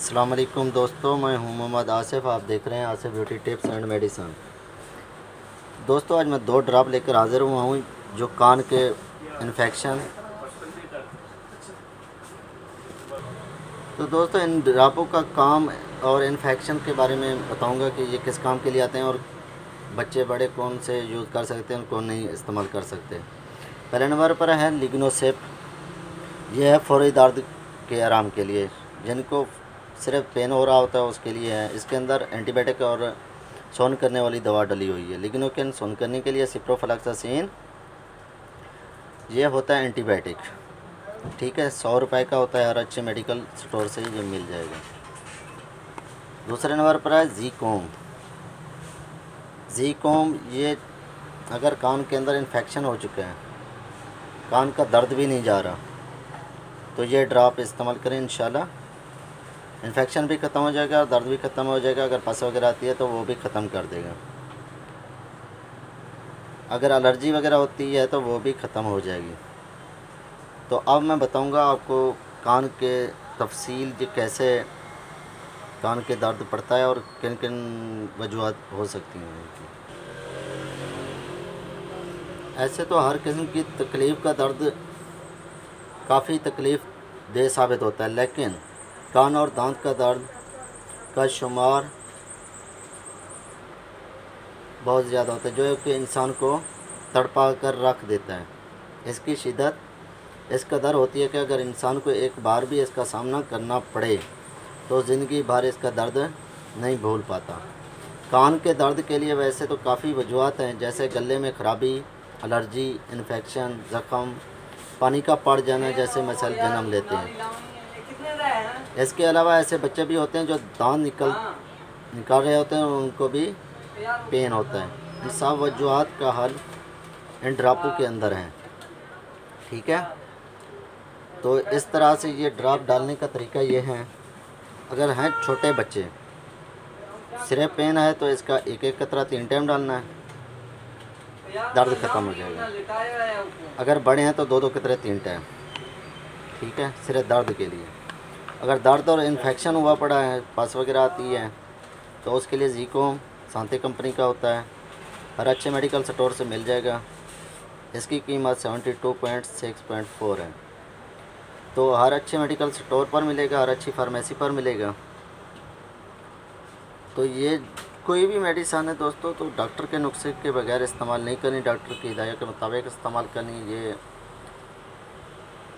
अस्सलाम वालेकुम दोस्तों, मैं हूं मोहम्मद आसिफ़। आप देख रहे हैं Asif beauty tips and medicine. दोस्तों, आज मैं 2 ड्रॉप लेकर हाज़िर हुआ हूं जो कान के इन्फेक्शन। तो दोस्तों, इन ड्रॉपों का काम और इन्फेक्शन के बारे में बताऊंगा कि ये किस काम के लिए आते हैं और बच्चे बड़े कौन से यूज़ कर सकते हैं, कौन नहीं इस्तेमाल कर सकते। पहले नंबर पर है लिग्नोसेप। यह है फौरी दर्द के आराम के लिए, जिनको सिर्फ पेन हो रहा होता है उसके लिए है। इसके अंदर एंटीबायोटिक और सोन करने वाली दवा डली हुई है। लिग्नोकेन सोन करने के लिए सिप्रोफ्लोक्सासिन, ये होता है एंटीबायोटिक। ठीक है, 100 रुपये का होता है, हर अच्छे मेडिकल स्टोर से ये मिल जाएगा। दूसरे नंबर पर है ज़ीकोम। ज़ीकोम, ये अगर कान के अंदर इन्फेक्शन हो चुके हैं, कान का दर्द भी नहीं जा रहा, तो ये ड्रॉप इस्तेमाल करें। इंशाल्लाह इन्फेक्शन भी ख़त्म हो जाएगा और दर्द भी ख़त्म हो जाएगा। अगर पस वगैरह आती है तो वो भी ख़त्म कर देगा। अगर एलर्जी वगैरह होती है तो वो भी ख़त्म हो जाएगी। तो अब मैं बताऊंगा आपको कान के तफसील कि कैसे कान के दर्द पड़ता है और किन किन वजूहत हो सकती हैं इनकी। ऐसे तो हर किस्म की तकलीफ़ का दर्द काफ़ी तकलीफ़ दे साबित होता है, लेकिन कान और दांत का दर्द का शुमार बहुत ज़्यादा होता है, जो कि इंसान को तड़पा कर रख देता है। इसकी शिद्दत इस कदर होती है कि अगर इंसान को एक बार भी इसका सामना करना पड़े तो ज़िंदगी भर इसका दर्द नहीं भूल पाता। कान के दर्द के लिए वैसे तो काफ़ी वजूहत हैं, जैसे गले में ख़राबी, एलर्जी, इन्फेक्शन, ज़ख़म, पानी का पड़ जाना जैसे मसल जन्म लेते हैं। इसके अलावा ऐसे बच्चे भी होते हैं जो दांत निकाल रहे होते हैं, उनको भी पेन होता है। इन सब वजूहत का हल इन ड्रॉपों के अंदर है। ठीक है, तो इस तरह से ये ड्रॉप डालने का तरीका ये है। अगर हैं छोटे बच्चे, सिर्फ पेन है तो इसका एक एक कतरा 3 टाइम डालना है, दर्द ख़त्म हो जाएगा। अगर बड़े हैं तो 2-2 कतरे 3 टाइम। ठीक है, सिर्फ दर्द के लिए। अगर दर्द और इन्फेक्शन हुआ पड़ा है, पस वगैरह आती है, तो उसके लिए ज़ीकोम सांते कंपनी का होता है, हर अच्छे मेडिकल स्टोर से मिल जाएगा। इसकी कीमत 72.6.4 है। तो हर अच्छे मेडिकल स्टोर पर मिलेगा, हर अच्छी फार्मेसी पर मिलेगा। तो ये कोई भी मेडिसन है दोस्तों, तो डॉक्टर के नुस्खे के बगैर इस्तेमाल नहीं करनी, डॉक्टर की हिदायत के मुताबिक इस्तेमाल करनी। ये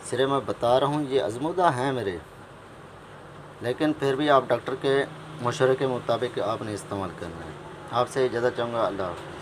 सिरे मैं बता रहा हूँ, ये आज़मूदा हैं मेरे, लेकिन फिर भी आप डॉक्टर के मशवरे के मुताबिक आपने इस्तेमाल करना है। आपसे इजाज़त चाहूँगा। अल्लाह हाफ़िज़।